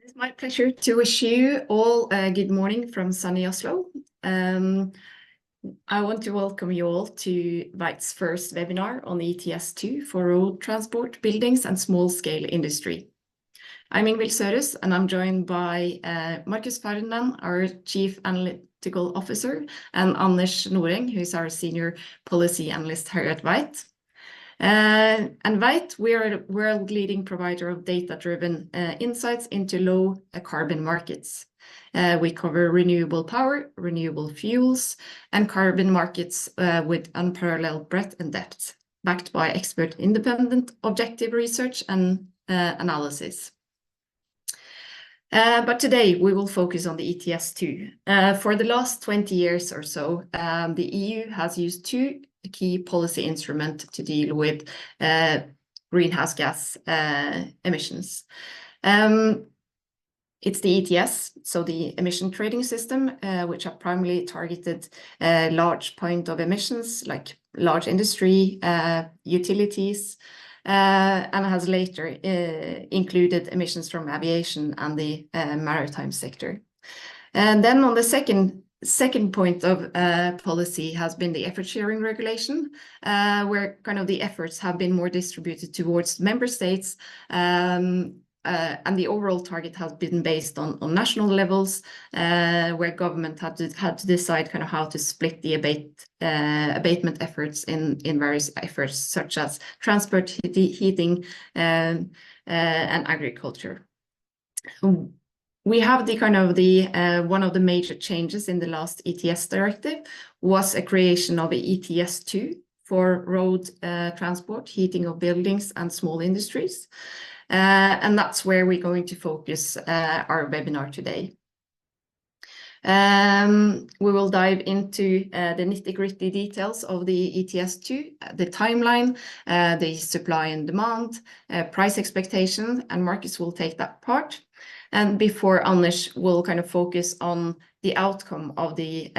It's my pleasure to wish you all a good morning from sunny Oslo. I want to welcome you all to Veyt's first webinar on ETS2 for road transport, buildings and small-scale industry. I'm Ingvild Sørhus, and I'm joined by Markus Ferdinand, our Chief Analytical Officer, and Anders Noreng, who's our Senior Policy Analyst here at Veyt. And Veyt, we are a world-leading provider of data-driven insights into low-carbon markets. We cover renewable power, renewable fuels, and carbon markets with unparalleled breadth and depth, backed by expert independent objective research and analysis. But today we will focus on the ETS2. For the last 20 years or so, the EU has used two key policy instruments to deal with greenhouse gas emissions. It's the ETS, so the emission trading system, which are primarily targeted large point of emissions like large industry, utilities, and has later included emissions from aviation and the maritime sector. And then on the second point of policy has been the effort sharing regulation, where kind of the efforts have been more distributed towards member states, and the overall target has been based on national levels, where government had to decide kind of how to split the abatement efforts in various efforts such as transport, heating, and agriculture. We have the kind of one of the major changes in the last ETS directive was a creation of a ETS2 for road transport, heating of buildings and small industries. And that's where we're going to focus our webinar today. We will dive into the nitty-gritty details of the ETS2, the timeline, the supply and demand, price expectation, and Markus will take that part. And before Anders will kind of focus on the outcome of the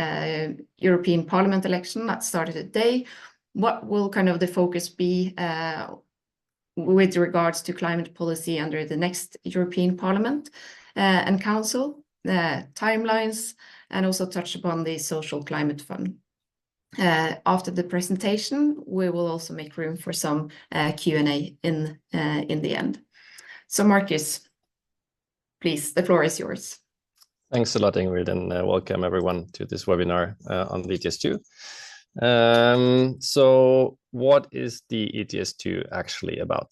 European Parliament election that started today, what will kind of the focus be with regards to climate policy under the next European Parliament and Council, timelines, and also touch upon the Social Climate Fund. After the presentation, we will also make room for some Q&A in the end. So Markus, please, the floor is yours. Thanks a lot, Ingrid, and welcome everyone to this webinar on the ETS2. So what is the ETS2 actually about?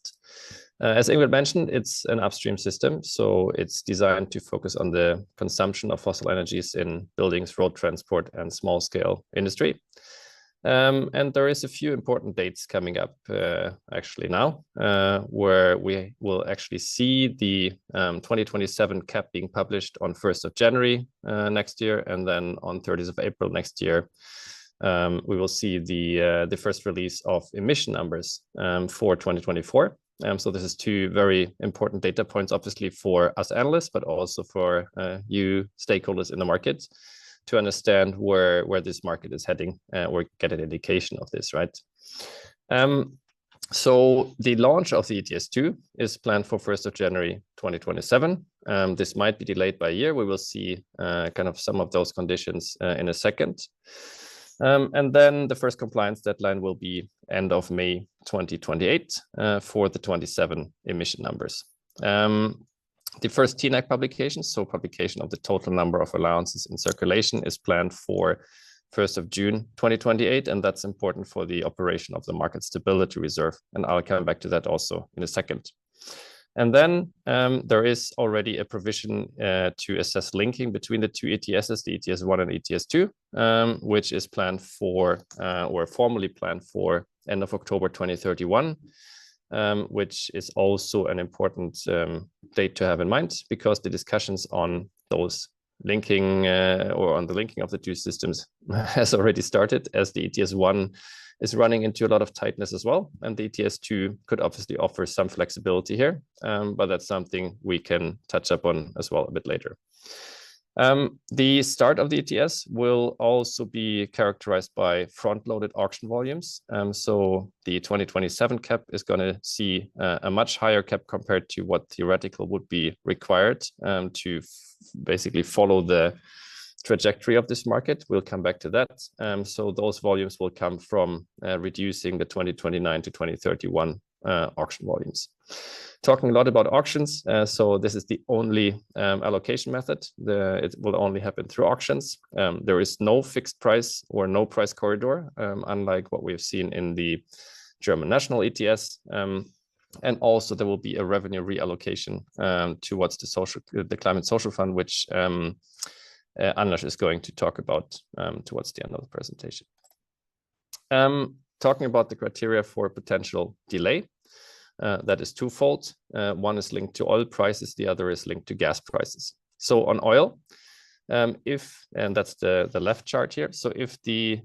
As Ingrid mentioned, it's an upstream system, so it's designed to focus on the consumption of fossil energies in buildings, road transport, and small-scale industry. And there is a few important dates coming up actually now, where we will actually see the 2027 cap being published on 1st of January next year, and then on 30th of April next year, we will see the first release of emission numbers for 2024. So this is two very important data points, obviously for us analysts, but also for you stakeholders in the market, to understand where this market is heading, or get an indication of this, right? So the launch of the ETS2 is planned for 1st of January 2027. This might be delayed by a year. We will see kind of some of those conditions in a second. And then the first compliance deadline will be end of May 2028 for the 27 emission numbers. The first TNAC publication, so publication of the total number of allowances in circulation, is planned for 1st of June 2028, and that's important for the operation of the market stability reserve, and I'll come back to that also in a second. And then there is already a provision to assess linking between the two ETSs, the ETS1 and ETS2, which is planned for, or formally planned for, end of October 2031. Which is also an important date to have in mind, because the discussions on those linking or on the linking of the two systems has already started, as the ETS1 is running into a lot of tightness as well, and the ETS2 could obviously offer some flexibility here, but that's something we can touch up on as well a bit later. The start of the ETS will also be characterized by front-loaded auction volumes. So the 2027 cap is going to see a much higher cap compared to what theoretical would be required to basically follow the trajectory of this market. We'll come back to that. So those volumes will come from reducing the 2029 to 2031 auction volumes. Talking a lot about auctions, so this is the only allocation method. It will only happen through auctions. There is no fixed price or no price corridor, unlike what we've seen in the German national ETS. And also there will be a revenue reallocation towards the Climate Social Fund, which Anders is going to talk about towards the end of the presentation. Talking about the criteria for potential delay. That is twofold. One is linked to oil prices, the other is linked to gas prices. So on oil, and that's the left chart here. So if the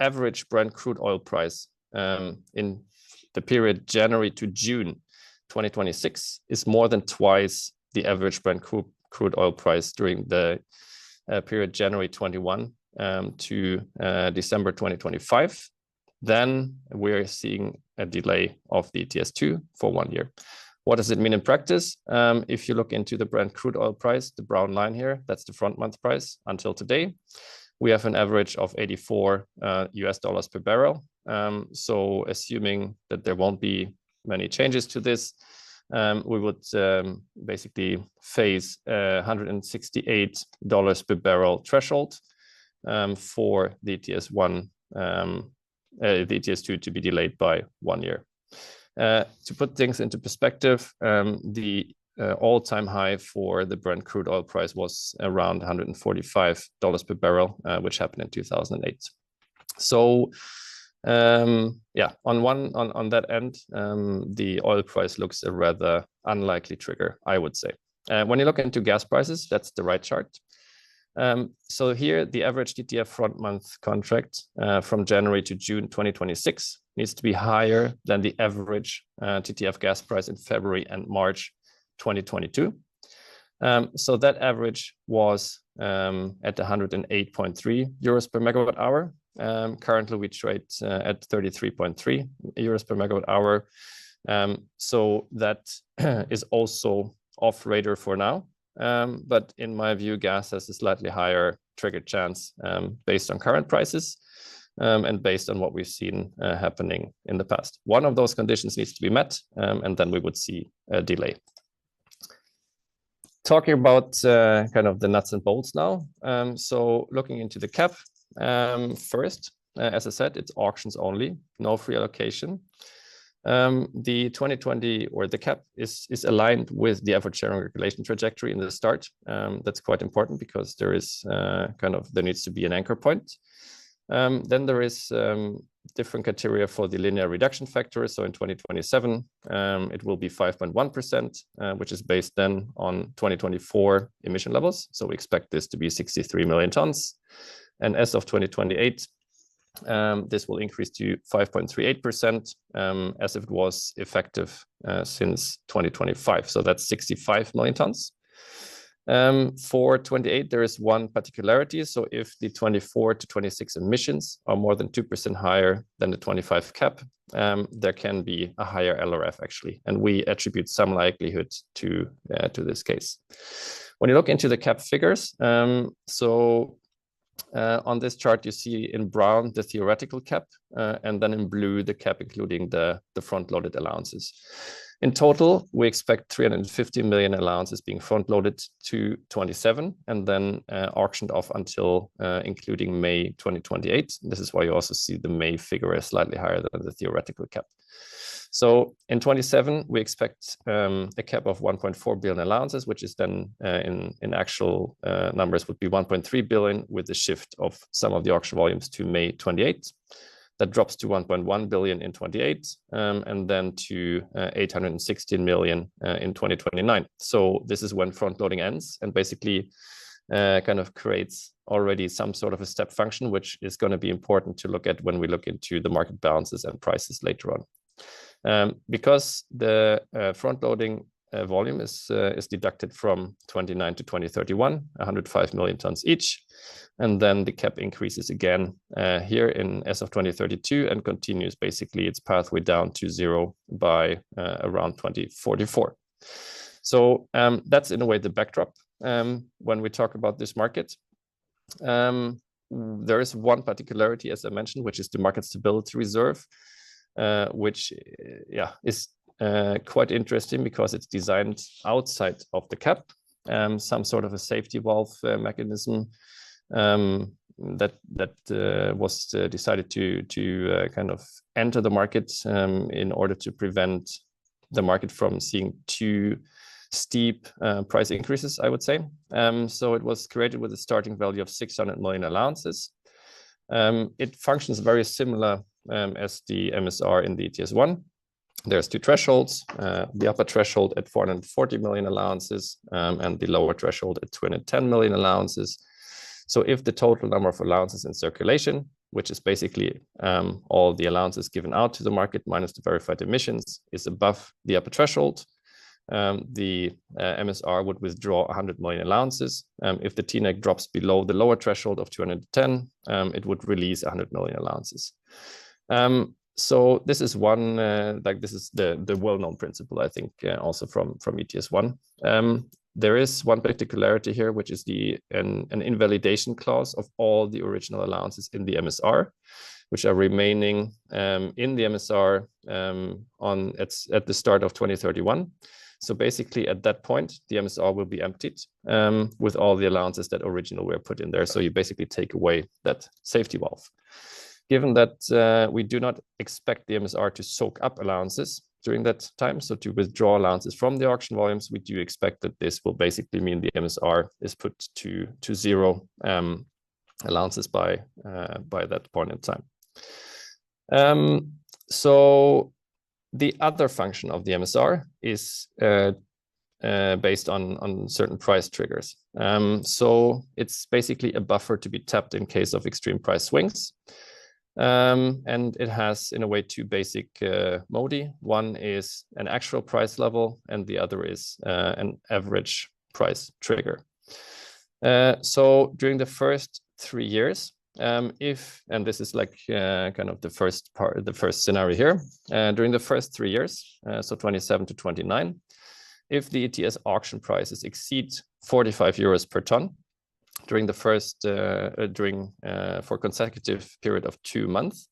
average Brent crude oil price in the period January to June 2026 is more than twice the average Brent crude oil price during the period January 21 to December 2025, then we're seeing a delay of the ETS2 for 1 year. What does it mean in practice? If you look into the Brent crude oil price, the brown line here, that's the front month price until today. We have an average of $84 US per barrel. So assuming that there won't be many changes to this, we would basically face $168 per barrel threshold for the ETS1. The ETS2 to be delayed by 1 year. To put things into perspective, the all-time high for the Brent crude oil price was around $145 per barrel, which happened in 2008. So yeah, on that end, the oil price looks a rather unlikely trigger, I would say. When you look into gas prices, that's the right chart. So here, the average TTF front month contract from January to June 2026 needs to be higher than the average TTF gas price in February and March 2022. So that average was at 108.3 euros per megawatt hour. Currently, we trade at 33.3 euros per megawatt hour. So that is also off radar for now. But in my view, gas has a slightly higher trigger chance based on current prices and based on what we've seen happening in the past. One of those conditions needs to be met, and then we would see a delay. Talking about kind of the nuts and bolts now. So looking into the cap first, as I said, it's auctions only, no free allocation. The 2020 or the cap is aligned with the effort sharing regulation trajectory in the start. That's quite important because there is there needs to be an anchor point. Then there is different criteria for the linear reduction factor. So in 2027, it will be 5.1%, which is based then on 2024 emission levels. So we expect this to be 63 million tons. And as of 2028, this will increase to 5.38% as if it was effective since 2025. So that's 65 million tons. For 28, there is one particularity. So if the 24 to 26 emissions are more than 2% higher than the 25 cap, there can be a higher LRF actually. And we attribute some likelihood to this case. When you look into the cap figures, on this chart, you see in brown the theoretical cap, and then in blue the cap including the front-loaded allowances. In total, we expect 350 million allowances being front-loaded to 27 and then auctioned off until including May 2028. This is why you also see the May figure is slightly higher than the theoretical cap. So in 27, we expect a cap of 1.4 billion allowances, which is then in actual numbers would be 1.3 billion with the shift of some of the auction volumes to May 28. That drops to 1.1 billion in 28 and then to 816 million in 2029. So this is when front loading ends and basically kind of creates already some sort of a step function, which is going to be important to look at when we look into the market balances and prices later on. Because the front loading volume is deducted from 29 to 2031, 105 million tons each. And then the cap increases again here as of 2032 and continues basically its pathway down to zero by around 2044. So that's in a way the backdrop when we talk about this market. There is one particularity, as I mentioned, which is the market stability reserve, which is quite interesting because it's designed outside of the cap, some sort of a safety valve mechanism that was decided to kind of enter the market in order to prevent the market from seeing too steep price increases, I would say. So it was created with a starting value of 600 million allowances. It functions very similar as the MSR in the ETS1. There's two thresholds, the upper threshold at 440 million allowances and the lower threshold at 210 million allowances. So if the total number of allowances in circulation, which is basically all the allowances given out to the market minus the verified emissions, is above the upper threshold, the MSR would withdraw 100 million allowances. If the TNEC drops below the lower threshold of 210, it would release 100 million allowances. So this is one, this is the well-known principle, I think, also from ETS1. There is one particularity here, which is an invalidation clause of all the original allowances in the MSR, which are remaining in the MSR at the start of 2031. So basically, at that point, the MSR will be emptied with all the allowances that originally were put in there. So you basically take away that safety valve. Given that we do not expect the MSR to soak up allowances during that time, so to withdraw allowances from the auction volumes, we do expect that this will basically mean the MSR is put to zero allowances by that point in time. So the other function of the MSR is based on certain price triggers. So it's basically a buffer to be tapped in case of extreme price swings. And it has, in a way, two basic modi. One is an actual price level, and the other is an average price trigger. So during the first 3 years, and this is like kind of the first scenario here, during the first 3 years, so 27 to 29, if the ETS auction prices exceed 45 euros per ton, during the first for consecutive period of 2 months,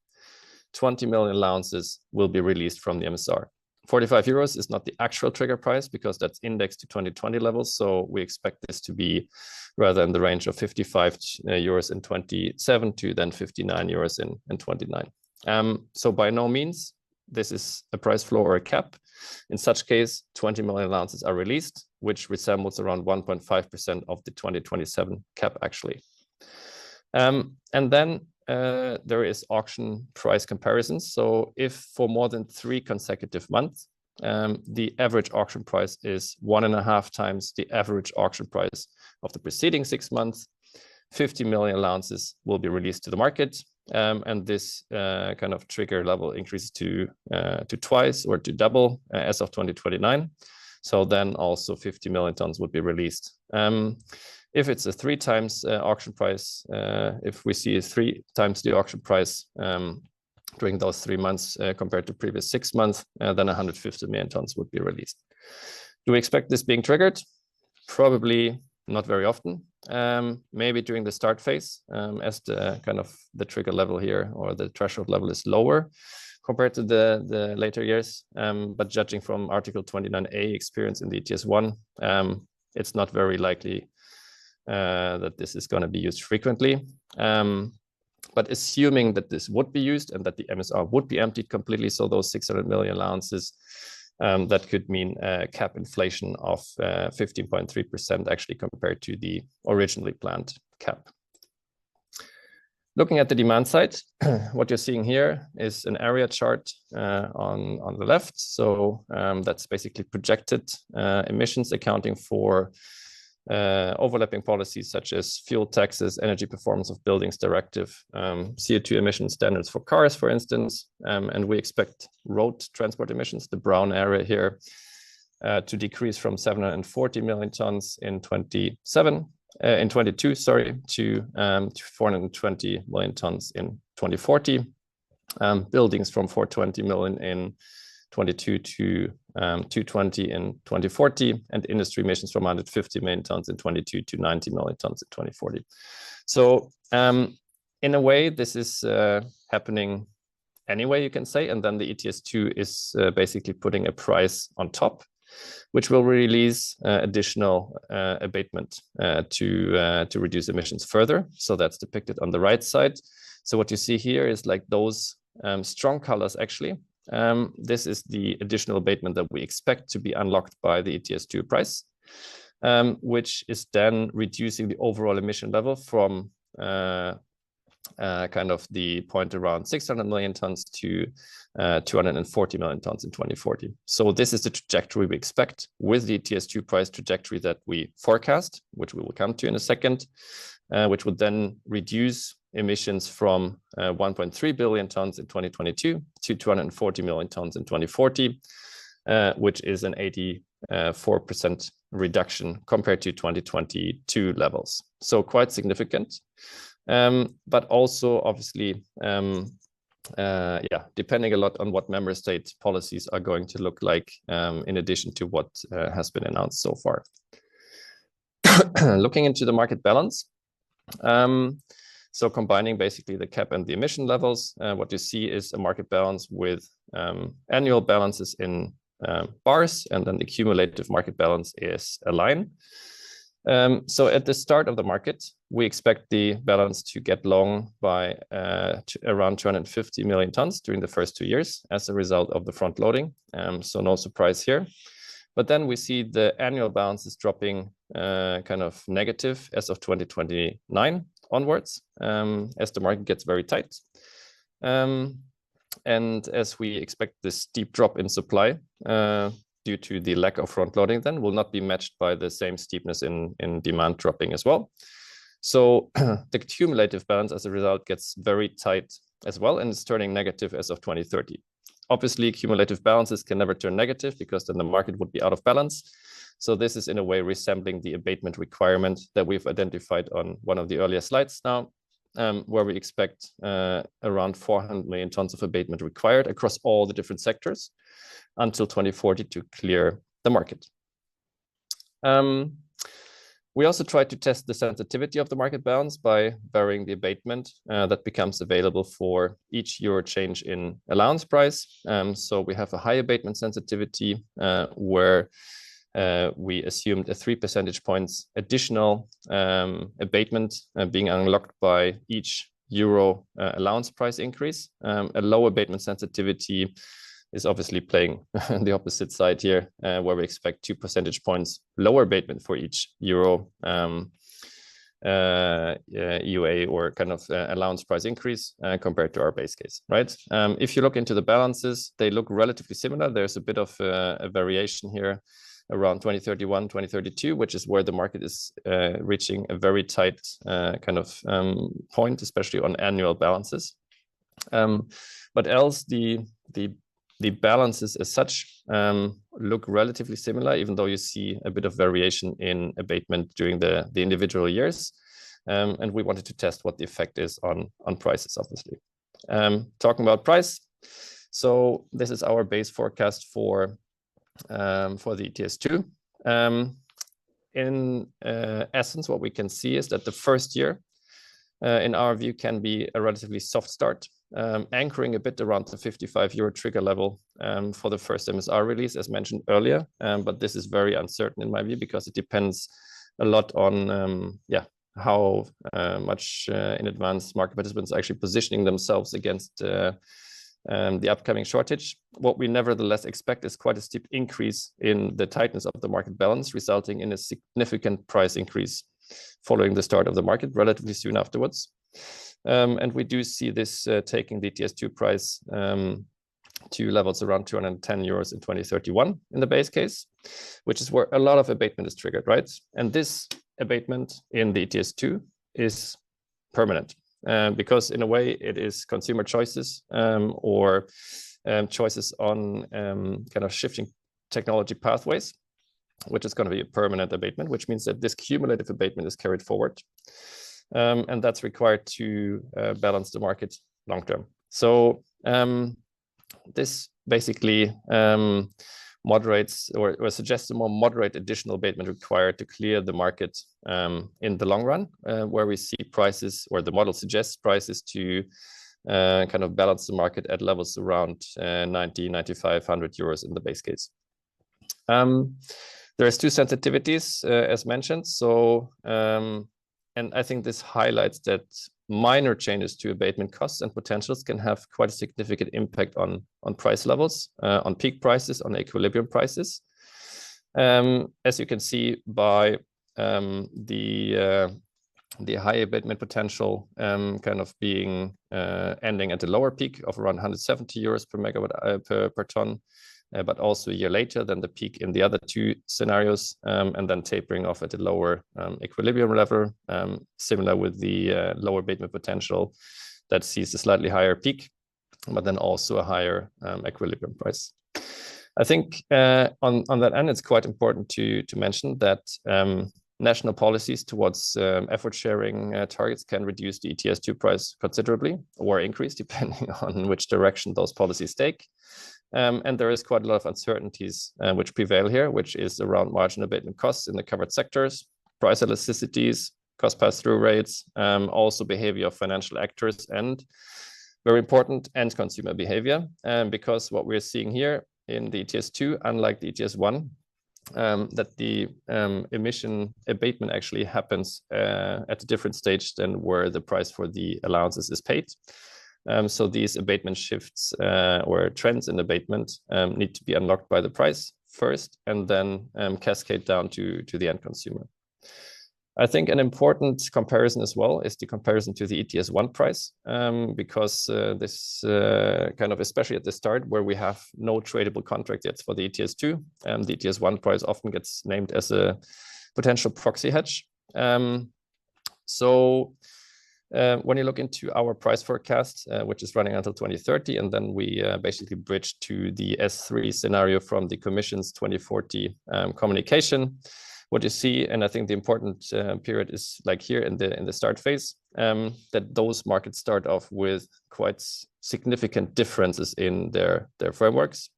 20 million allowances will be released from the MSR. 45 euros is not the actual trigger price because that's indexed to 2020 levels. So we expect this to be rather in the range of 55 euros in 27 to then 59 euros in 29. So by no means this is a price floor or a cap. In such case, 20 million allowances are released, which resembles around 1.5% of the 2027 cap actually. And then there is auction price comparisons. So if for more than 3 consecutive months, the average auction price is 1.5 times the average auction price of the preceding 6 months, 50 million allowances will be released to the market. And this kind of trigger level increases to twice or to double as of 2029. So then also 50 million tons would be released. If it's a 3 times auction price, if we see 3 times the auction price during those 3 months compared to previous 6 months, then 150 million tons would be released. Do we expect this being triggered? Probably not very often. Maybe during the start phase, as the kind of the trigger level here or the threshold level is lower compared to the later years. But judging from Article 29A experience in the ETS1, it's not very likely that this is going to be used frequently. But assuming that this would be used and that the MSR would be emptied completely, so those 600 million allowances, that could mean cap inflation of 15.3% actually compared to the originally planned cap. Looking at the demand side, what you're seeing here is an area chart on the left. So that's basically projected emissions accounting for overlapping policies such as fuel taxes, energy performance of buildings directive, CO2 emission standards for cars, for instance, and we expect road transport emissions, the brown area here, to decrease from 740 million tons in 22, sorry, to 420 million tons in 2040. Buildings from 420 million in 22 to 220 in 2040, and industry emissions from 150 million tons in 22 to 90 million tons in 2040. So in a way, this is happening anyway, you can say, and then the ETS2 is basically putting a price on top, which will release additional abatement to reduce emissions further. So that's depicted on the right side. So what you see here is like those strong colors actually. This is the additional abatement that we expect to be unlocked by the ETS2 price, which is then reducing the overall emission level from kind of the point around 600 million tons to 240 million tons in 2040. So this is the trajectory we expect with the ETS2 price trajectory that we forecast, which we will come to in a second, which would then reduce emissions from 1.3 billion tons in 2022 to 240 million tons in 2040, which is an 84% reduction compared to 2022 levels. So quite significant. But also obviously, depending a lot on what member state policies are going to look like, in addition to what has been announced so far. Looking into the market balance, so combining basically the cap and the emission levels, what you see is a market balance with annual balances in bars, and then the cumulative market balance is a line. So at the start of the market, we expect the balance to get long by around 250 million tons during the first 2 years as a result of the front loading. So no surprise here. But then we see the annual balance is dropping kind of negative as of 2029 onwards, as the market gets very tight. And as we expect this steep drop in supply due to the lack of front loading, then will not be matched by the same steepness in demand dropping as well. So the cumulative balance as a result gets very tight as well, and it's turning negative as of 2030. Obviously, cumulative balances can never turn negative because then the market would be out of balance. So this is in a way resembling the abatement requirement that we've identified on one of the earlier slides now, where we expect around 400 million tons of abatement required across all the different sectors until 2040 to clear the market. We also tried to test the sensitivity of the market balance by varying the abatement that becomes available for each euro change in allowance price. So we have a high abatement sensitivity where we assumed a 3 percentage points additional abatement being unlocked by each euro allowance price increase. A low abatement sensitivity is obviously playing the opposite side here, where we expect 2 percentage points lower abatement for each euro EUA or kind of allowance price increase compared to our base case, right? If you look into the balances, they look relatively similar. There's a bit of a variation here around 2031, 2032, which is where the market is reaching a very tight kind of point, especially on annual balances. But else the balances as such look relatively similar, even though you see a bit of variation in abatement during the individual years. And we wanted to test what the effect is on prices, obviously. Talking about price, so this is our base forecast for the ETS2. In essence, what we can see is that the first year, in our view, can be a relatively soft start, anchoring a bit around the 55 euro trigger level for the first MSR release, as mentioned earlier. But this is very uncertain in my view, because it depends a lot on how much in advance market participants are actually positioning themselves against the upcoming shortage. What we nevertheless expect is quite a steep increase in the tightness of the market balance, resulting in a significant price increase following the start of the market relatively soon afterwards. And we do see this taking the ETS2 price to levels around 210 euros in 2031 in the base case, which is where a lot of abatement is triggered, right? And this abatement in the ETS2 is permanent because in a way it is consumer choices or choices on kind of shifting technology pathways, which is going to be a permanent abatement, which means that this cumulative abatement is carried forward. And that's required to balance the market long term. So this basically moderates or suggests a more moderate additional abatement required to clear the market in the long run, where we see prices, or the model suggests prices to kind of balance the market at levels around 90, 95, 100 euros in the base case. There's two sensitivities, as mentioned. So, and I think this highlights that minor changes to abatement costs and potentials can have quite a significant impact on price levels, on peak prices, on equilibrium prices. As you can see by the high abatement potential kind of being ending at a lower peak of around 170 euros per megawatt per ton, but also a year later than the peak in the other two scenarios, and then tapering off at a lower equilibrium level, similar with the lower abatement potential that sees a slightly higher peak, but then also a higher equilibrium price. I think on that end, it's quite important to mention that national policies towards effort sharing targets can reduce the ETS2 price considerably, or increase depending on which direction those policies take. And there is quite a lot of uncertainties which prevail here, which is around margin abatement costs in the covered sectors, price elasticities, cost pass-through rates, also behavior of financial actors, and very important, end consumer behavior. Because what we're seeing here in the ETS2, unlike the ETS1, that the emission abatement actually happens at a different stage than where the price for the allowances is paid. So these abatement shifts or trends in abatement need to be unlocked by the price first, and then cascade down to the end consumer. I think an important comparison as well is the comparison to the ETS1 price, because this kind of, especially at the start where we have no tradable contract yet for the ETS2, the ETS1 price often gets named as a potential proxy hedge. So when you look into our price forecast, which is running until 2030, and then we basically bridge to the S3 scenario from the Commission's 2040 communication, what you see, and I think the important period is like here in the start phase, that those markets start off with quite significant differences in their frameworks.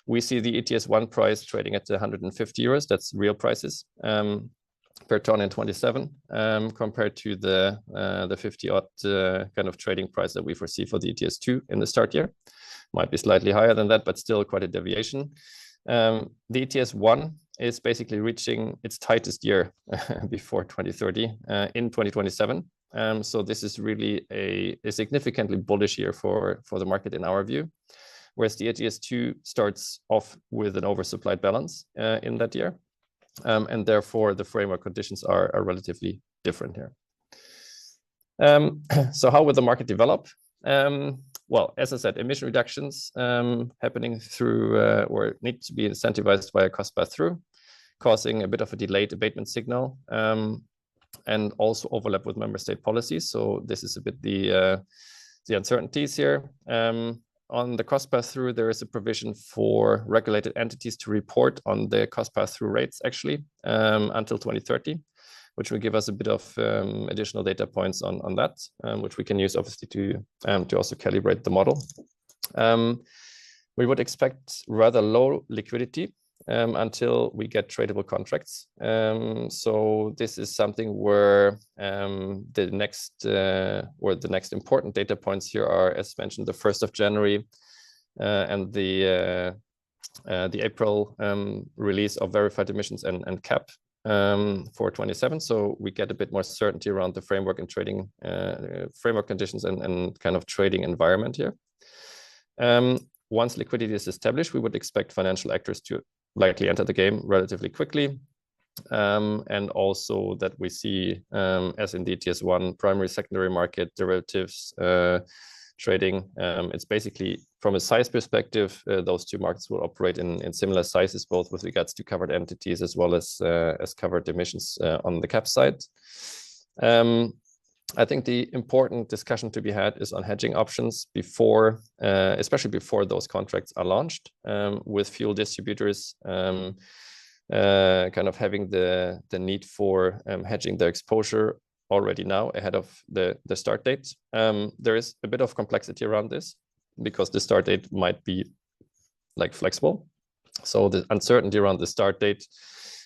We see the ETS1 price trading at 150 euros, that's real prices, per ton in 27, compared to the 50-odd kind of trading price that we foresee for the ETS2 in the start year. Might be slightly higher than that, but still quite a deviation. The ETS1 is basically reaching its tightest year before 2030 in 2027. So this is really a significantly bullish year for the market in our view, whereas the ETS2 starts off with an oversupplied balance in that year. And therefore the framework conditions are relatively different here. So how will the market develop? Well, as I said, emission reductions happening through or need to be incentivized via cost pass-through, causing a bit of a delayed abatement signal, and also overlap with member state policies. So this is a bit the uncertainties here. On the cost pass-through, there is a provision for regulated entities to report on their cost pass-through rates actually until 2030, which will give us a bit of additional data points on that, which we can use obviously to also calibrate the model. We would expect rather low liquidity until we get tradable contracts. So this is something where the next important data points here are, as mentioned, the 1st of January and the April release of verified emissions and cap for 27. So we get a bit more certainty around the framework and trading framework conditions and kind of trading environment here. Once liquidity is established, we would expect financial actors to likely enter the game relatively quickly. And also that we see, as in the ETS1 primary secondary market derivatives trading, it's basically from a size perspective, those two markets will operate in similar sizes, both with regards to covered entities as well as covered emissions on the cap side. I think the important discussion to be had is on hedging options before, especially before those contracts are launched, with fuel distributors kind of having the need for hedging their exposure already now ahead of the start date. There is a bit of complexity around this because the start date might be like flexible. So the uncertainty around the start date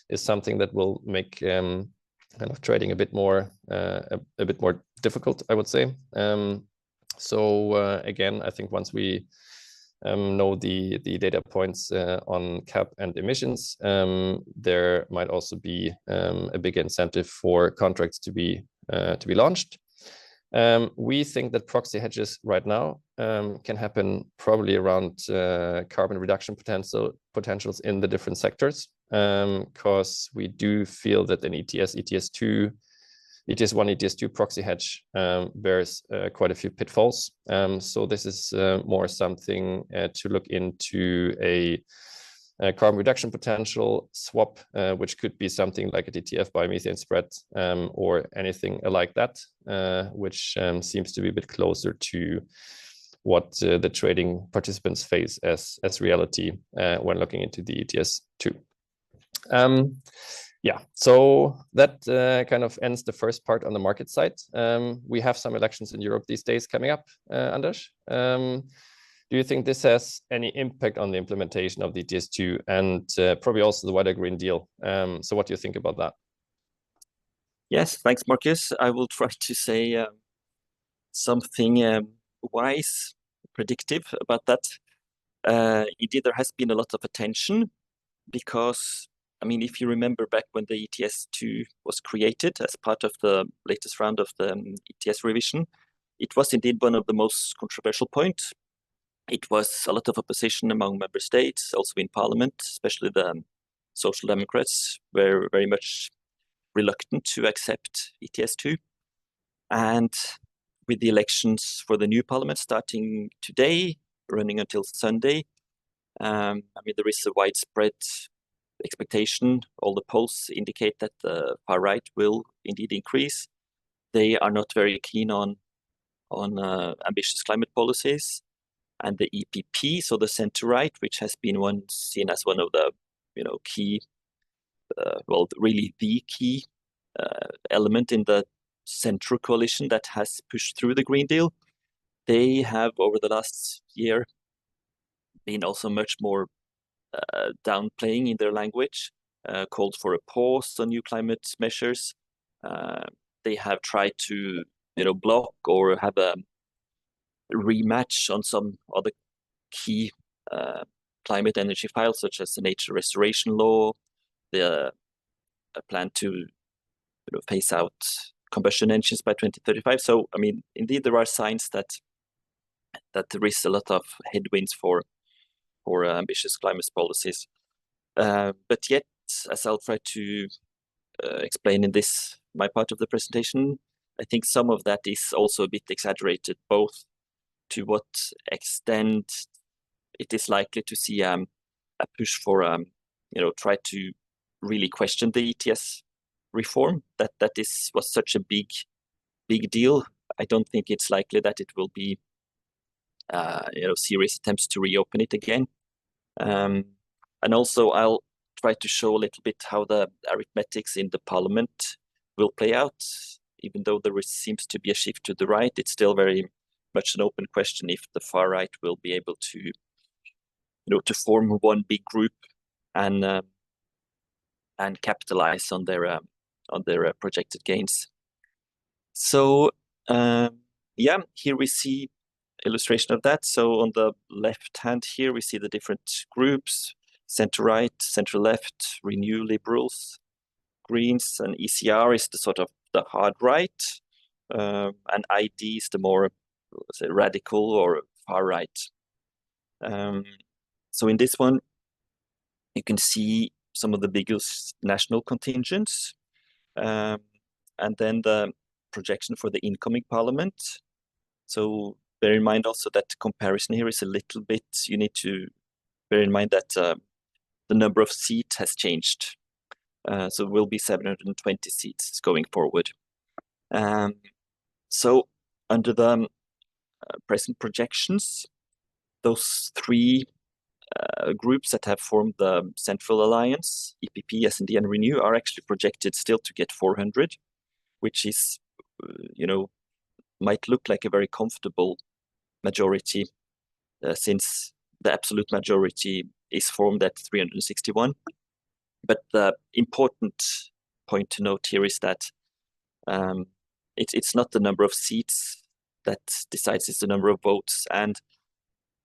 is something that will make kind of trading a bit more difficult, I would say. So again, I think once we know the data points on cap and emissions, there might also be a big incentive for contracts to be launched. We think that proxy hedges right now can happen probably around carbon reduction potentials in the different sectors, because we do feel that an ETS, ETS2, ETS1, ETS2 proxy hedge bears quite a few pitfalls. So this is more something to look into a carbon reduction potential swap, which could be something like a TTF biomethane spread or anything like that, which seems to be a bit closer to what the trading participants face as reality when looking into the ETS2. Yeah, so that kind of ends the first part on the market side. We have some elections in Europe these days coming up, Anders. Do you think this has any impact on the implementation of the ETS2 and probably also the wider Green Deal? So what do you think about that? Yes, thanks, Marcus. I will try to say something wise, predictive about that. Indeed, there has been a lot of attention because, I mean, if you remember back when the ETS2 was created as part of the latest round of the ETS revision, it was indeed one of the most controversial points. It was a lot of opposition among member states, also in Parliament, especially the Social Democrats were very much reluctant to accept ETS2. And with the elections for the new Parliament starting today, running until Sunday, I mean, there is a widespread expectation. All the polls indicate that the far right will indeed increase. They are not very keen on ambitious climate policies. And the EPP, so the center-right, which has been seen as one of the key, well, really the key element in the central coalition that has pushed through the Green Deal, they have over the last year been also much more downplaying in their language, called for a pause on new climate measures. They have tried to block or have a rematch on some other key climate energy files, such as the nature restoration law, the plan to phase out combustion engines by 2035. So, I mean, indeed, there are signs that there is a lot of headwinds for ambitious climate policies. But yet, as I'll try to explain in my part of the presentation, I think some of that is also a bit exaggerated, both to what extent it is likely to see a push for try to really question the ETS reform. That was such a big deal. I don't think it's likely that it will be serious attempts to reopen it again. And also I'll try to show a little bit how the arithmetics in the Parliament will play out. Even though there seems to be a shift to the right, it's still very much an open question if the far right will be able to to form one big group and capitalize on their projected gains. So yeah, here we see illustration of that. So on the left hand here we see the different groups: center right, center left, Renew, Liberals, Greens, and ECR is the sort of the hard right, and ID is the more, let's say, radical or far right. So in this one, you can see some of the biggest national contingents, and then the projection for the incoming Parliament. So bear in mind also that comparison here is a little bit, you need to bear in mind that the number of seats has changed. So it will be 720 seats going forward. So under the present projections, those three groups that have formed the Central Alliance, EPP, S&D, and Renew, are actually projected still to get 400, which is, might look like a very comfortable majority, since the absolute majority is formed at 361. But the important point to note here is that it's not the number of seats that decides, it's the number of votes. And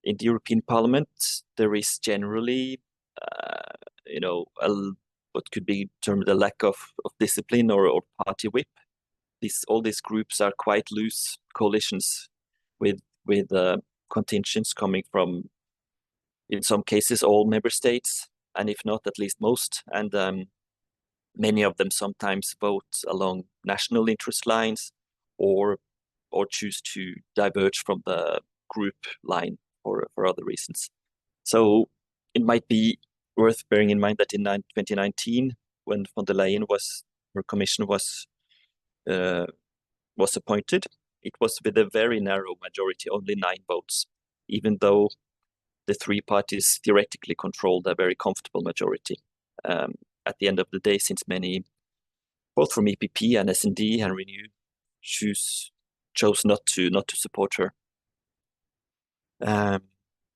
in the European Parliament, there is generally, what could be termed a lack of discipline or party whip. All these groups are quite loose coalitions with contingents coming from, in some cases, all member states, and if not, at least most. And many of them sometimes vote along national interest lines, or choose to diverge from the group line for other reasons. So it might be worth bearing in mind that in 2019, when von der Leyen her commission was appointed, it was with a very narrow majority, only 9 votes, even though the three parties theoretically controlled a very comfortable majority. At the end of the day, since many, both from EPP and S&D and Renew, chose not to support her.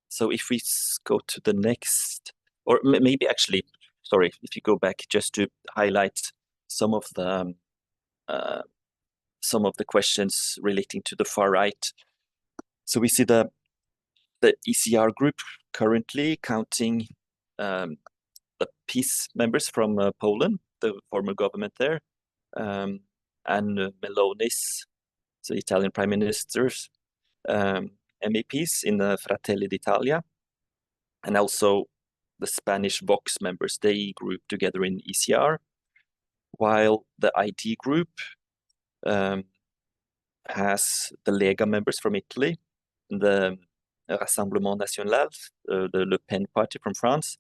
So if we go to the next, or maybe actually, sorry, if you go back just to highlight some of the questions relating to the far right. So we see the ECR group currently counting the peace members from Poland, the former government there, and Meloni's, the Italian prime minister's MEPs in Fratelli d'Italia, and also the Spanish Vox members. They group together in ECR, while the ID group has the Lega members from Italy, the Rassemblement National, the Le Pen party from France,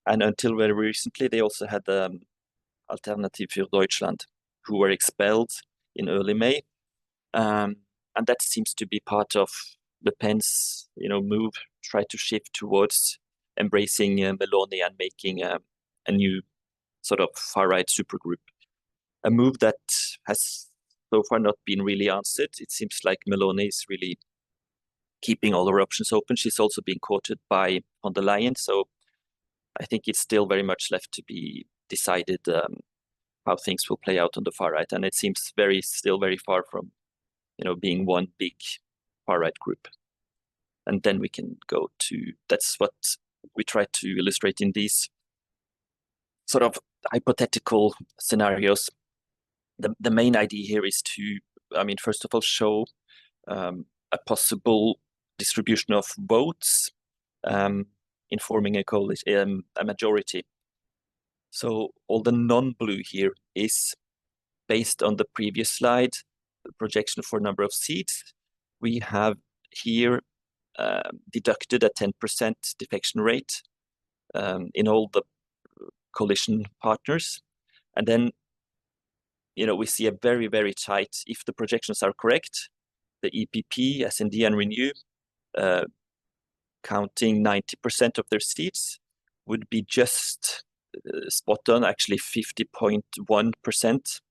and until very recently, they also had the Alternative für Deutschland, who were expelled in early May. And that seems to be part of Le Pen's, move, try to shift towards embracing Meloni and making a new sort of far-right supergroup. A move that has so far not been really answered. It seems like Meloni is really keeping all her options open. She's also being courted by von der Leyen, so I think it's still very much left to be decided how things will play out on the far right, and it seems still very far from, being one big far right group. And then we can go to, that's what we try to illustrate in these sort of hypothetical scenarios. The main idea here is to, first of all, show a possible distribution of votes in forming a coalition, a majority. So all the non-blue here is based on the previous slide, the projection for number of seats. We have here deducted a 10% defection rate in all the coalition partners. And then, we see a very, very tight, if the projections are correct, the EPP, S&D, and Renew, counting 90% of their seats, would be just spot on, actually 50.1%.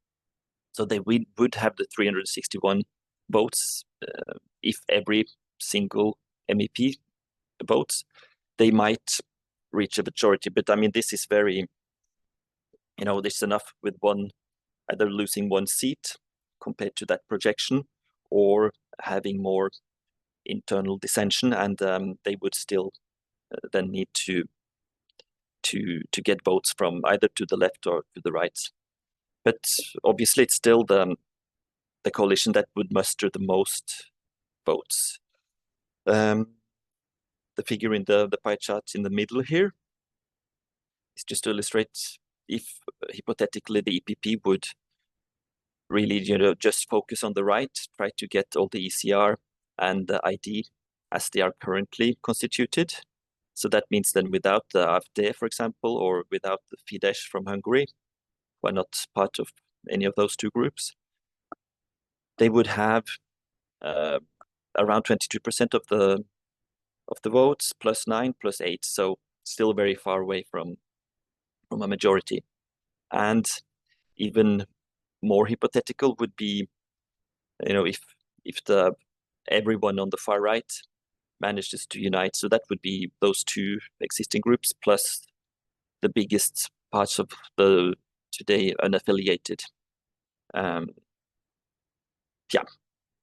So they would have the 361 votes if every single MEP votes. They might reach a majority, but this is very, this is enough with either losing one seat compared to that projection, or having more internal dissension, and they would still then need to get votes from either to the left or to the right. But obviously, it's still the coalition that would muster the most votes. The figure in the pie chart in the middle here is just to illustrate if hypothetically the EPP would really, just focus on the right, try to get all the ECR and the ID as they are currently constituted. So that means then without the AfD, for example, or without the Fidesz from Hungary, who are not part of any of those two groups, they would have around 22% of the votes, +9, +8. So still very far away from a majority. And even more hypothetical would be, if everyone on the far right manages to unite. So that would be those two existing groups plus the biggest parts of the today unaffiliated.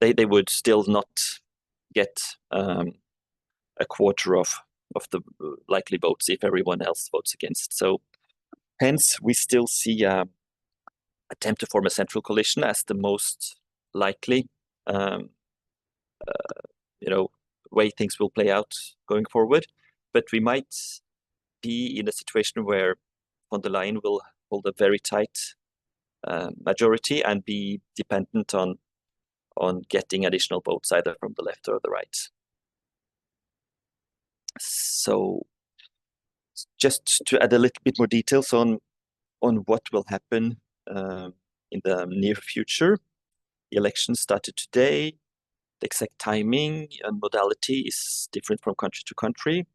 They would still not get a quarter of the likely votes if everyone else votes against. So hence we still see attempt to form a central coalition as the most likely way things will play out going forward. But we might be in a situation where von der Leyen will hold a very tight majority and be dependent on getting additional votes either from the left or the right. So just to add a little bit more details on what will happen in the near future. The election started today. The exact timing and modality is different from country to country.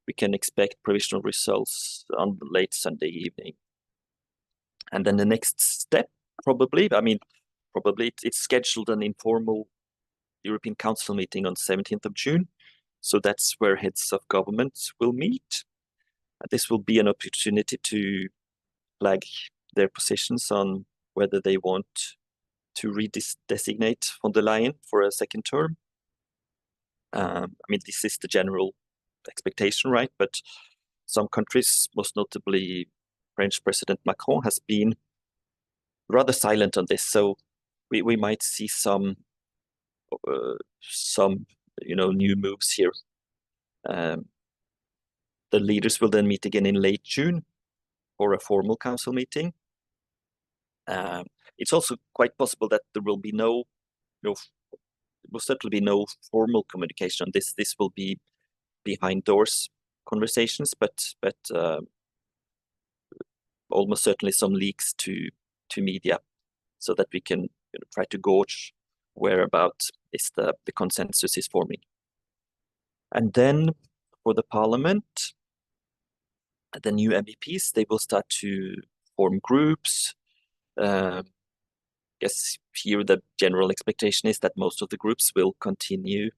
We can expect provisional results on late Sunday evening. And then the next step, probably it's scheduled an informal European Council meeting on 17th of June. So that's where heads of government will meet. This will be an opportunity to flag their positions on whether they want to redesignate von der Leyen for a second term. This is the general expectation, right? But some countries, most notably French President Macron, has been rather silent on this. So we might see some new moves here. The leaders will then meet again in late June for a formal council meeting. It's also quite possible that there will be certainly be no formal communication on this. This will be behind doors conversations, but almost certainly some leaks to media, so that we can try to gauge whereabout is the consensus is forming. And then for the parliament, the new MEPs, they will start to form groups. I guess here the general expectation is that most of the groups will continue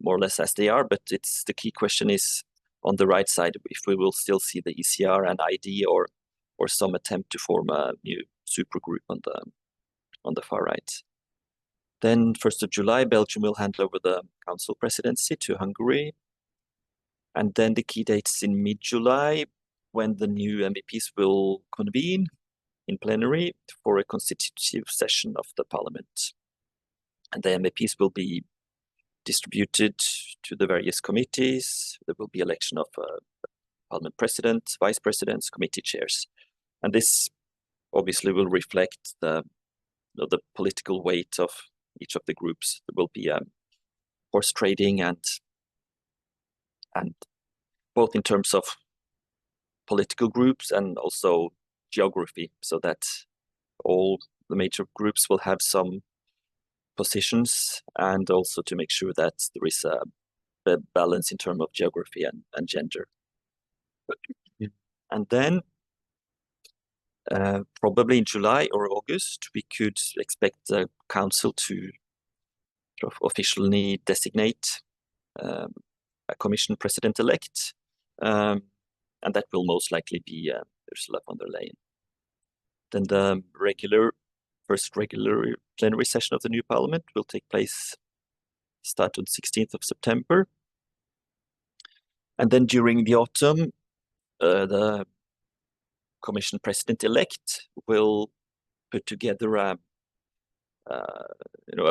more or less as they are, but the key question is on the right side, if we will still see the ECR and ID or some attempt to form a new supergroup on the far right. Then 1st of July, Belgium will hand over the council presidency to Hungary. And then the key dates in mid-July, when the new MEPs will convene in plenary for a constitutive session of the parliament. And the MEPs will be distributed to the various committees. There will be election of parliament president, vice presidents, committee chairs. And this obviously will reflect the political weight of each of the groups. There will be horse trading and both in terms of political groups and also geography, so that all the major groups will have some positions, and also to make sure that there is a balance in terms of geography and gender. And then probably in July or August, we could expect the council to sort of officially designate a commission president-elect, and that will most likely be Ursula von der Leyen. Then the first regular plenary session of the new parliament will take place, start on 16th of September. And then during the autumn, the commission president-elect will put together a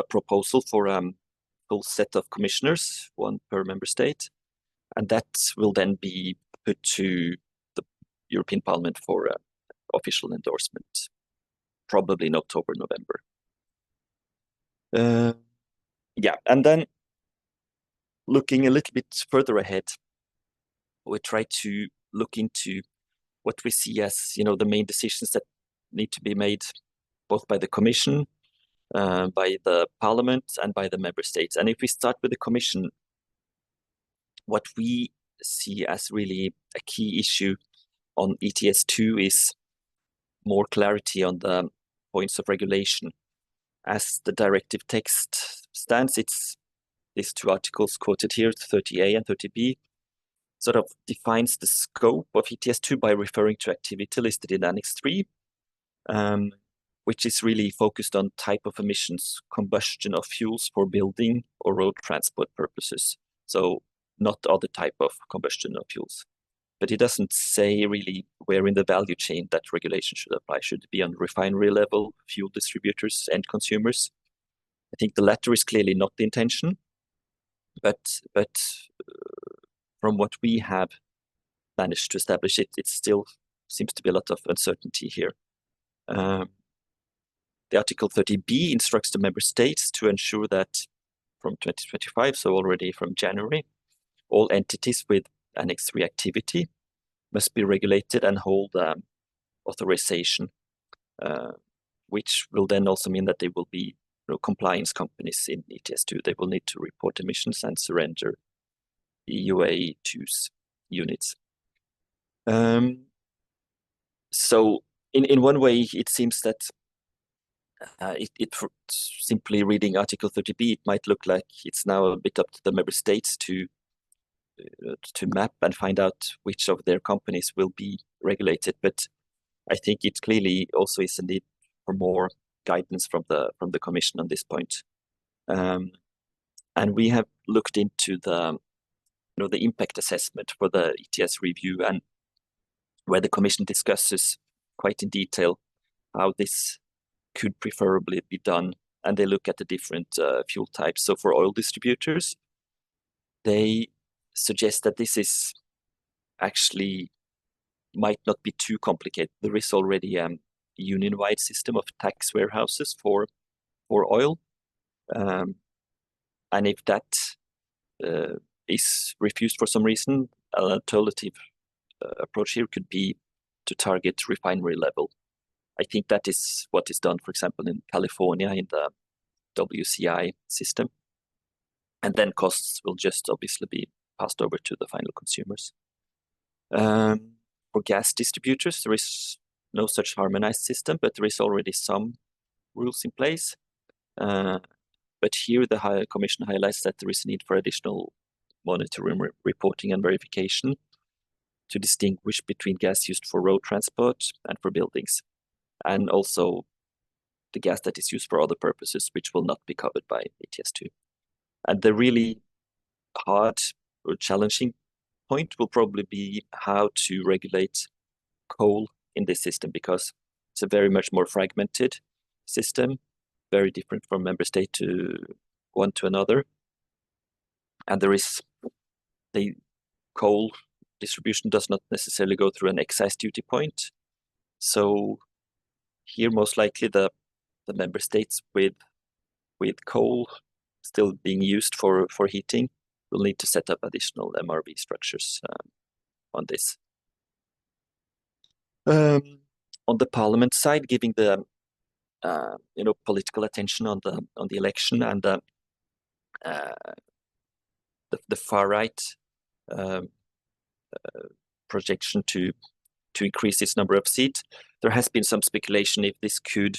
proposal for a full set of commissioners, one per member state, and that will then be put to the European Parliament for official endorsement, probably in October, November. And then looking a little bit further ahead, we try to look into what we see as the main decisions that need to be made both by the Commission by the Parliament and by the member states. And if we start with the Commission, what we see as really a key issue on ETS2 is more clarity on the points of regulation. As the directive text stands, it's these two articles quoted here, 30A and 30B, sort of defines the scope of ETS2 by referring to activity listed in Annex 3, which is really focused on type of emissions, combustion of fuels for building or road transport purposes. So not other type of combustion of fuels. But it doesn't say really where in the value chain that regulation should apply. Should it be on refinery level, fuel distributors, end consumers? I think the latter is clearly not the intention. But from what we have managed to establish, it still seems to be a lot of uncertainty here. The Article 30B instructs the member states to ensure that from 2025, so already from January, all entities with Annex 3 activity must be regulated and hold authorization, which will then also mean that they will be compliance companies in ETS2. They will need to report emissions and surrender EUA 2's units. So in one way, it seems that simply reading Article 30B, it might look like it's now a bit up to the member states to map and find out which of their companies will be regulated. But I think it clearly also is a need for more guidance from the Commission on this point. And we have looked into the impact assessment for the ETS review, and where the Commission discusses quite in detail how this could preferably be done, and they look at the different fuel types. So for oil distributors, they suggest that this is actually might not be too complicated. There is already a union-wide system of tax warehouses for oil, and if that is refused for some reason, an alternative approach here could be to target refinery level. I think that is what is done, for example, in California in the WCI system. And then costs will just obviously be passed over to the final consumers. For gas distributors, there is no such harmonized system, but there is already some rules in place. But here the Commission highlights that there is a need for additional monitoring, reporting and verification to distinguish between gas used for road transport and for buildings, and also the gas that is used for other purposes, which will not be covered by ETS2. And the really hard or challenging point will probably be how to regulate coal in this system, because it's a very much more fragmented system, very different from member state to one to another. And there is the coal distribution does not necessarily go through an excise duty point. So here, most likely the member states with coal still being used for heating will need to set up additional MRV structures on this. On the Parliament side, giving the political attention on the election and the far right projection to increase its number of seats, there has been some speculation if this could,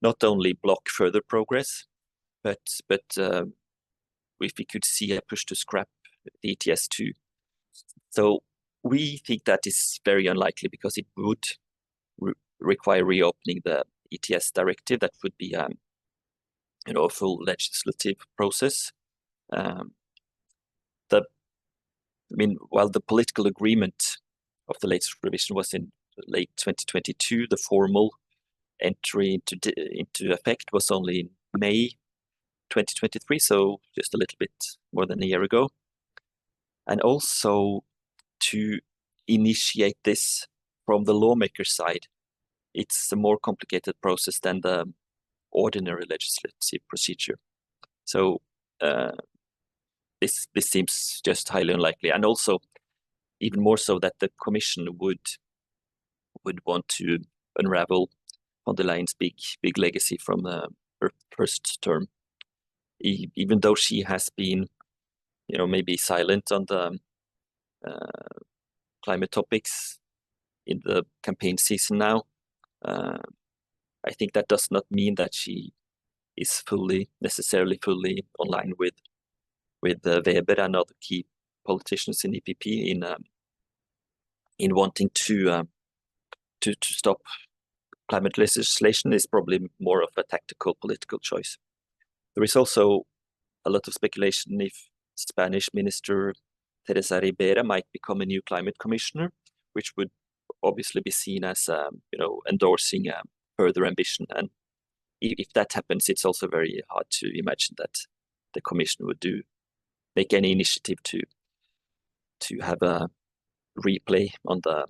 not only block further progress, but if we could see a push to scrap the ETS2. So we think that is very unlikely, because it would require reopening the ETS directive. That would be a full legislative process. While the political agreement of the latest revision was in late 2022, the formal entry into effect was only in May 2023, so just a little bit more than a year ago. And also, to initiate this from the lawmaker side, it's a more complicated process than the ordinary legislative procedure. So this seems just highly unlikely, and also even more so that the Commission would want to unravel von der Leyen's big legacy from her first term, even though she has been, maybe silent on the climate topics in the campaign season now. I think that does not mean that she is necessarily fully online with Weber and other key politicians in EPP in wanting to stop climate legislation. Is probably more of a tactical political choice. There is also a lot of speculation if Spanish Minister Teresa Ribera might become a new climate commissioner, which would obviously be seen as endorsing further ambition. And if that happens, it's also very hard to imagine that the commission would make any initiative to have a replay on the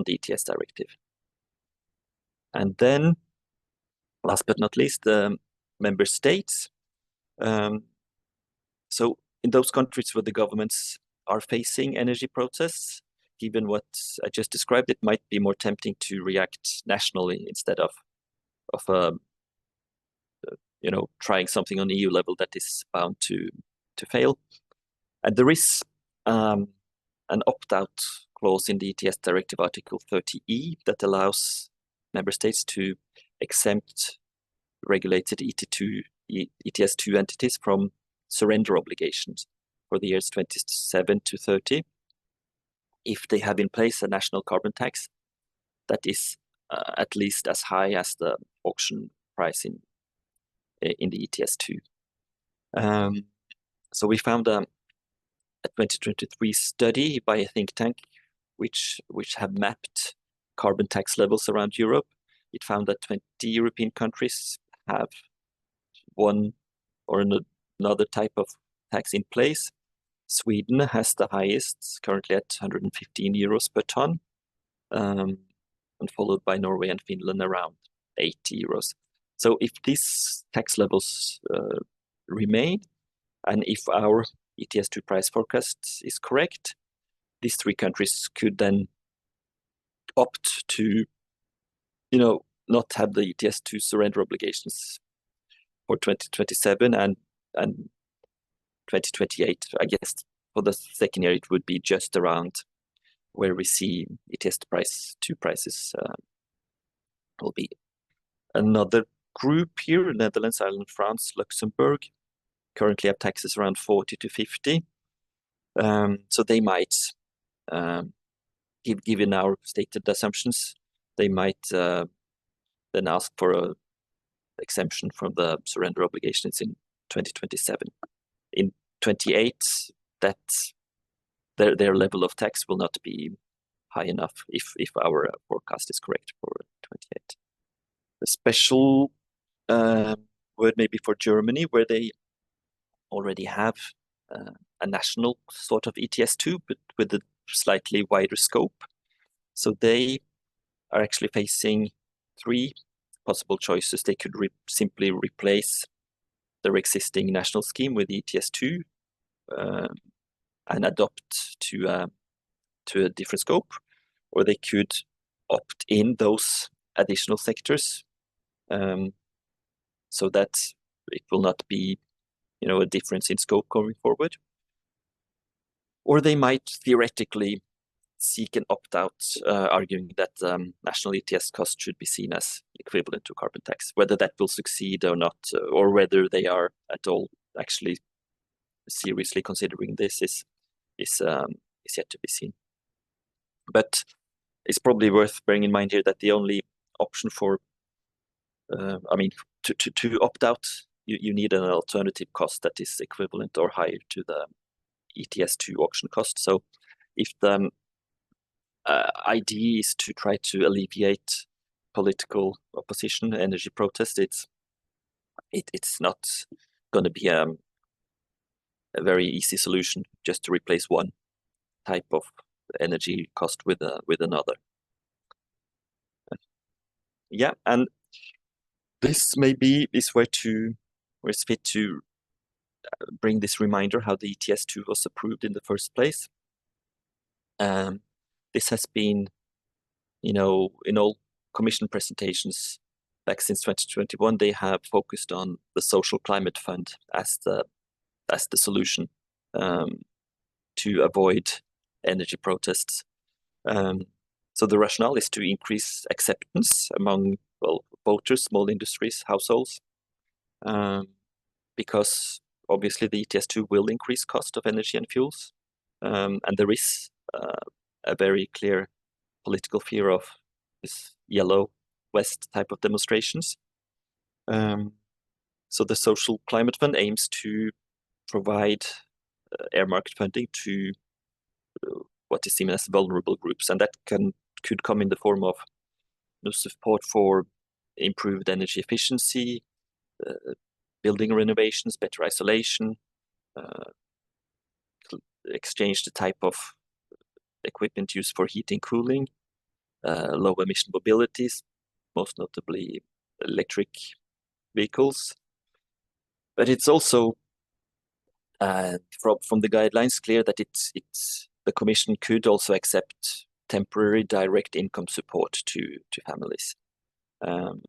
ETS directive. And then, last but not least, the member states. So in those countries where the governments are facing energy protests, given what I just described, it might be more tempting to react nationally instead of trying something on EU level that is bound to fail. And there is an opt-out clause in the ETS directive, Article 30E, that allows member states to exempt regulated ETS2 entities from surrender obligations for the years 27 to 30 if they have in place a national carbon tax that is at least as high as the auction price in the ETS2. So we found a 2023 study by a think tank which have mapped carbon tax levels around Europe. It found that 20 European countries have one or another type of tax in place. Sweden has the highest, currently at 115 euros per ton, and followed by Norway and Finland around 80 euros. So if these tax levels remain, and if our ETS2 price forecast is correct, these three countries could then opt to, not have the ETS2 surrender obligations for 2027 and 2028. I guess for the second year, it would be just around where we see ETS2 prices will be. Another group here, Netherlands, Ireland, France, Luxembourg, currently have taxes around 40 to 50. So they might, given our stated assumptions, they might then ask for an exemption from the surrender obligations in 2027. In 28, that their level of tax will not be high enough if our forecast is correct for 28. A special word maybe for Germany, where they already have a national sort of ETS2, but with a slightly wider scope. So they are actually facing three possible choices. They could simply replace their existing national scheme with ETS2 and adopt to a different scope, or they could opt in those additional sectors so that it will not be, a difference in scope going forward. Or they might theoretically seek an opt-out, arguing that national ETS cost should be seen as equivalent to carbon tax. Whether that will succeed or not, or whether they are at all actually seriously considering this is yet to be seen. But it's probably worth bearing in mind here that the only option for, to opt out, you need an alternative cost that is equivalent or higher to the ETS2 auction cost. So if the idea is to try to alleviate political opposition, energy protest, it's not going to be a very easy solution just to replace one type of energy cost with another. Yeah, and this maybe is where it's fit to bring this reminder how the ETS2 was approved in the first place. This has been, in all Commission presentations back since 2021, they have focused on the social climate fund as the solution to avoid energy protests. So the rationale is to increase acceptance among, well, voters, small industries, households, because obviously the ETS2 will increase cost of energy and fuels, and there is a very clear political fear of this yellow West type of demonstrations. So the social climate fund aims to provide air market funding to what is seen as vulnerable groups, and that could come in the form of support for improved energy efficiency, building renovations, better isolation, exchange the type of equipment used for heating, cooling, low emission mobilities, most notably electric vehicles. But it's also from the guidelines clear that the Commission could also accept temporary direct income support to families. And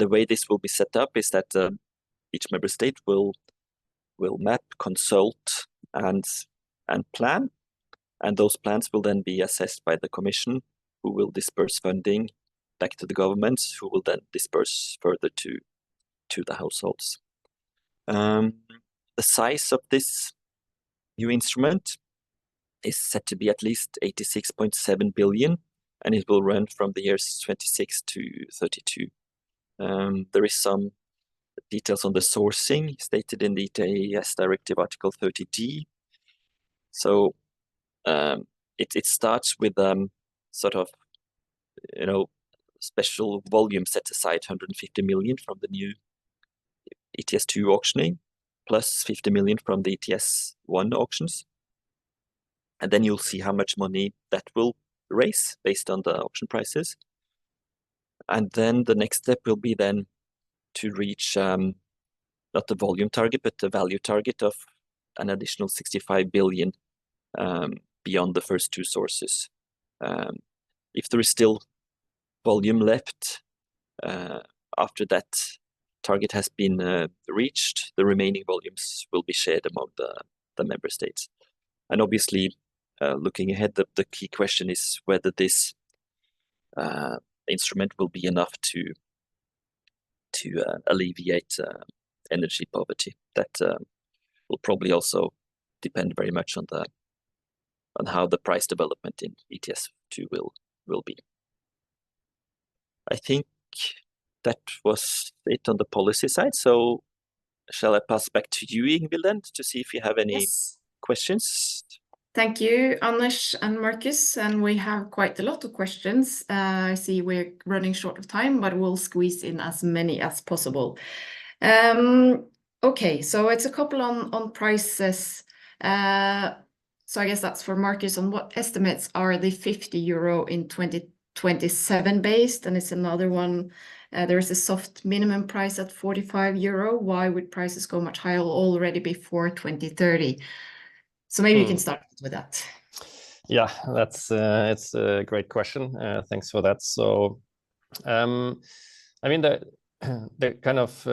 the way this will be set up is that each member state will map, consult, and plan, and those plans will then be assessed by the Commission, who will disperse funding back to the governments, who will then disperse further to the households. The size of this new instrument is set to be at least 86.7 billion, and it will run from the years 26 to 32. There is some details on the sourcing stated in the ETS Directive Article 30D. So it starts with sort of, special volume set aside 150 million from the new ETS2 auctioning, plus 50 million from the ETS1 auctions. And then you'll see how much money that will raise based on the auction prices. And then the next step will be then to reach not the volume target, but the value target of an additional 65 billion beyond the first two sources. If there is still volume left after that target has been reached, the remaining volumes will be shared among the member states. And obviously, looking ahead, the key question is whether this instrument will be enough to alleviate energy poverty. That will probably also depend very much on how the price development in ETS2 will be. I think that was it on the policy side. So shall I pass back to you, Ingvild, then, to see if you have any questions? Thank you, Anders and Marcus. And we have quite a lot of questions. I see we're running short of time, but we'll squeeze in as many as possible. Okay, so it's a couple on prices. So I guess that's for Marcus. On what estimates are the 50 euro in 2027 based? And it's another one. There is a soft minimum price at 45 euro. Why would prices go much higher already before 2030? So maybe you can start with that. Yeah, it's a great question. Thanks for that. So, I mean, the kind of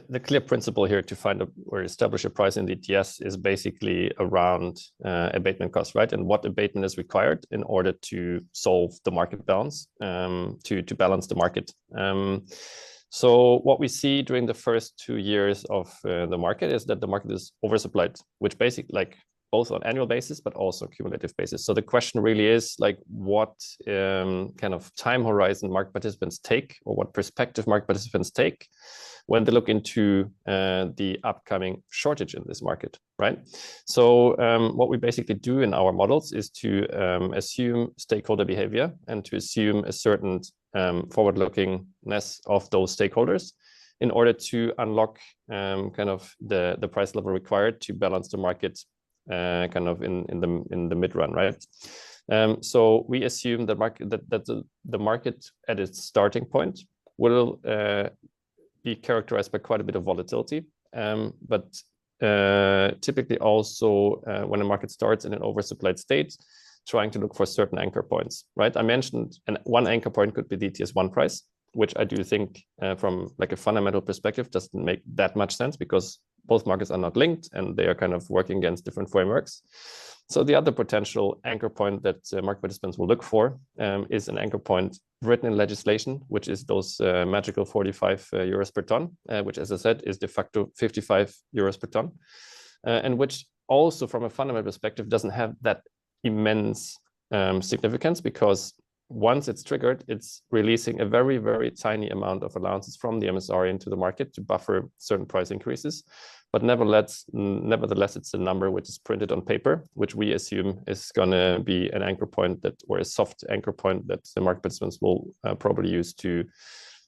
the clear principle here to find or establish a price in the ETS is basically around abatement costs, right? And what abatement is required in order to solve the market balance, to balance the market. So what we see during the first 2 years of the market is that the market is oversupplied, which basically, like, both on annual basis, but also cumulative basis. So the question really is, like, what kind of time horizon market participants take, or what perspective market participants take when they look into the upcoming shortage in this market, right? So what we basically do in our models is to assume stakeholder behavior and to assume a certain forward-lookingness of those stakeholders in order to unlock kind of the price level required to balance the market kind of in the mid-run, right? So we assume the market that the market at its starting point will be characterized by quite a bit of volatility, but typically also when a market starts in an oversupplied state, trying to look for certain anchor points, right? I mentioned, and one anchor point could be the ETS1 price, which I do think from like a fundamental perspective doesn't make that much sense because both markets are not linked and they are kind of working against different frameworks. So the other potential anchor point that market participants will look for is an anchor point written in legislation, which is those magical 45 euros per ton, which, as I said, is de facto 55 euros per ton, and which also from a fundamental perspective doesn't have that immense significance, because once it's triggered, it's releasing a very, very tiny amount of allowances from the MSR into the market to buffer certain price increases. But nevertheless, it's a number which is printed on paper, which we assume is going to be an anchor point that, or a soft anchor point that the market participants will probably use to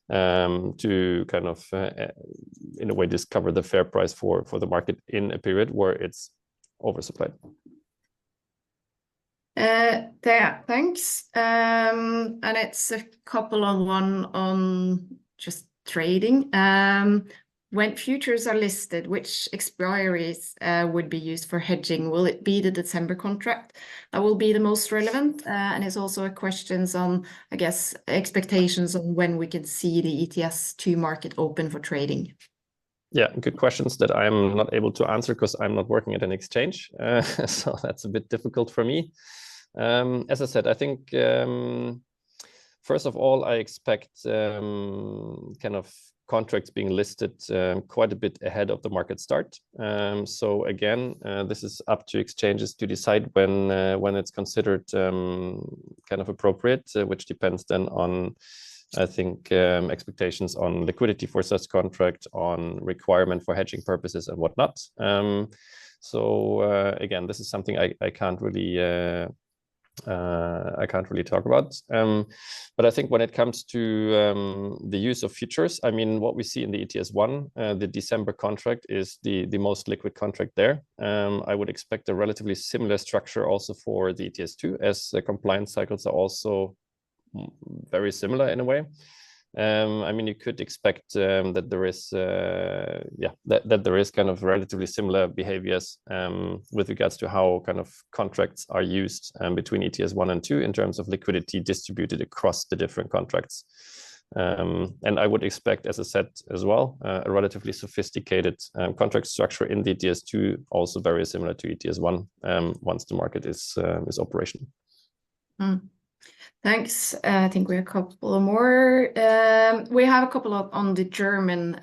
kind of, in a way, discover the fair price for the market in a period where it's oversupplied. Thanks. And it's a couple on one on just trading. When futures are listed, which expiries would be used for hedging? Will it be the December contract that will be the most relevant? And it's also a questions on, I guess, expectations on when we can see the ETS2 market open for trading. Yeah, good questions that I'm not able to answer because I'm not working at an exchange. So that's a bit difficult for me. As I said, I think, first of all, I expect kind of contracts being listed quite a bit ahead of the market start. So again, this is up to exchanges to decide when it's considered kind of appropriate, which depends then on, I think, expectations on liquidity for such contract, on requirement for hedging purposes and whatnot. So again, this is something I can't really talk about. But I think when it comes to the use of futures, I mean, what we see in the ETS1, the December contract is the most liquid contract there. I would expect a relatively similar structure also for the ETS2, as the compliance cycles are also very similar in a way. I mean, you could expect that there is, that there is kind of relatively similar behaviors with regards to how kind of contracts are used between ETS1 and 2 in terms of liquidity distributed across the different contracts. And I would expect, as I said as well, a relatively sophisticated contract structure in the ETS2, also very similar to ETS1 once the market is operational. Thanks. I think we have a couple more. We have a couple on the German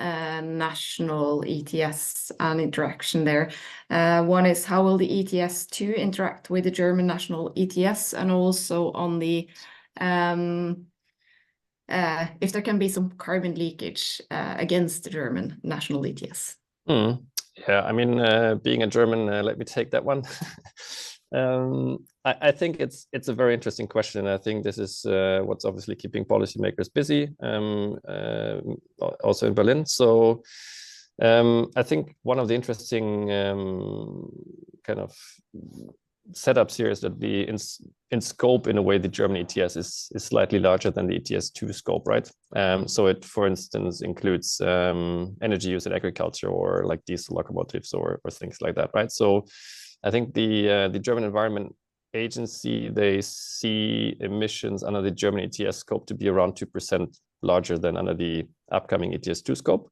national ETS and interaction there. One is, how will the ETS2 interact with the German national ETS, and also on the if there can be some carbon leakage against the German national ETS. Yeah, I mean, being a German, let me take that one. I think it's a very interesting question. I think this is what's obviously keeping policymakers busy, also in Berlin. So I think one of the interesting kind of setups here is that in scope, in a way, the German ETS is slightly larger than the ETS2 scope, right? So it, for instance, includes energy use in agriculture, or like diesel locomotives or things like that, right? So I think the German Environment Agency, they see emissions under the German ETS scope to be around 2% larger than under the upcoming ETS2 scope.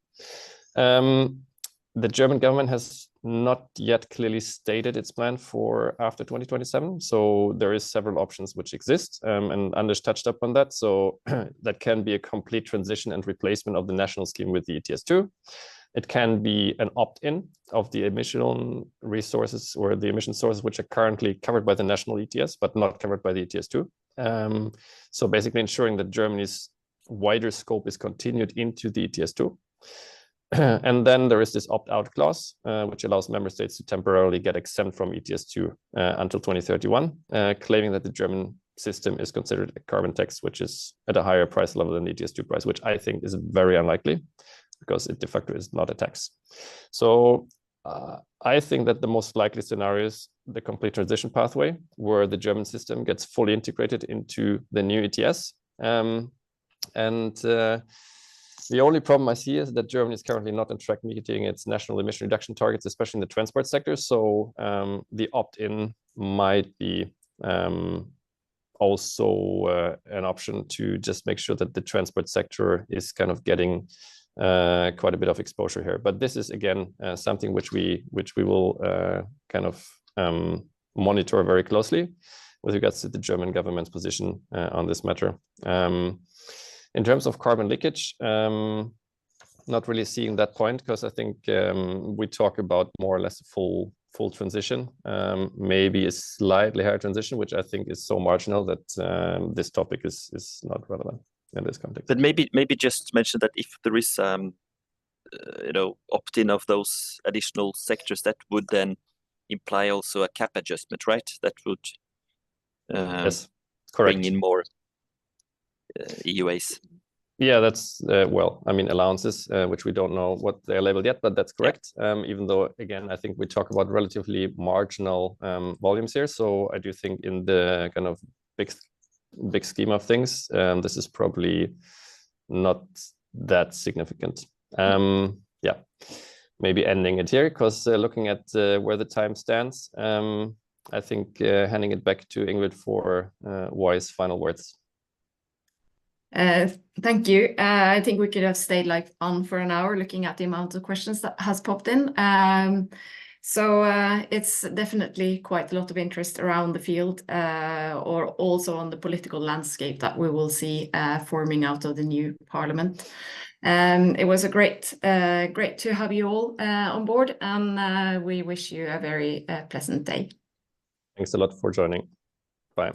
The German government has not yet clearly stated its plan for after 2027. So there is several options which exist, and Anders touched up on that. So that can be a complete transition and replacement of the national scheme with the ETS2. It can be an opt-in of the emission resources or the emission sources which are currently covered by the national ETS, but not covered by the ETS2. So basically ensuring that Germany's wider scope is continued into the ETS2. And then there is this opt-out clause, which allows member states to temporarily get exempt from ETS2 until 2031, claiming that the German system is considered a carbon tax, which is at a higher price level than the ETS2 price, which I think is very unlikely, because it de facto is not a tax. So I think that the most likely scenario is the complete transition pathway, where the German system gets fully integrated into the new ETS. The only problem I see is that Germany is currently not on track meeting its national emission reduction targets, especially in the transport sector. So the opt-in might be also an option to just make sure that the transport sector is kind of getting quite a bit of exposure here. But this is again something which we will kind of monitor very closely with regards to the German government's position on this matter. In terms of carbon leakage, not really seeing that point, because I think we talk about more or less a full transition, maybe a slightly higher transition, which I think is so marginal that this topic is not relevant in this context. But maybe just mention that if there is opt-in of those additional sectors, that would then imply also a cap adjustment, right? That would yes, correct. bring in more EUAs. Yeah, that's well, I mean, allowances, which we don't know what they're labeled yet, but that's correct. Yeah. Even though, again, I think we talk about relatively marginal volumes here. So I do think in the kind of big scheme of things, this is probably not that significant. Yeah, maybe ending it here, because looking at where the time stands, I think handing it back to Ingrid for wise final words. Thank you. I think we could have stayed on for an hour looking at the amount of questions that has popped in. So it's definitely quite a lot of interest around the field, or also on the political landscape that we will see forming out of the new parliament. It was great to have you all on board, and we wish you a very pleasant day. Thanks a lot for joining. Bye.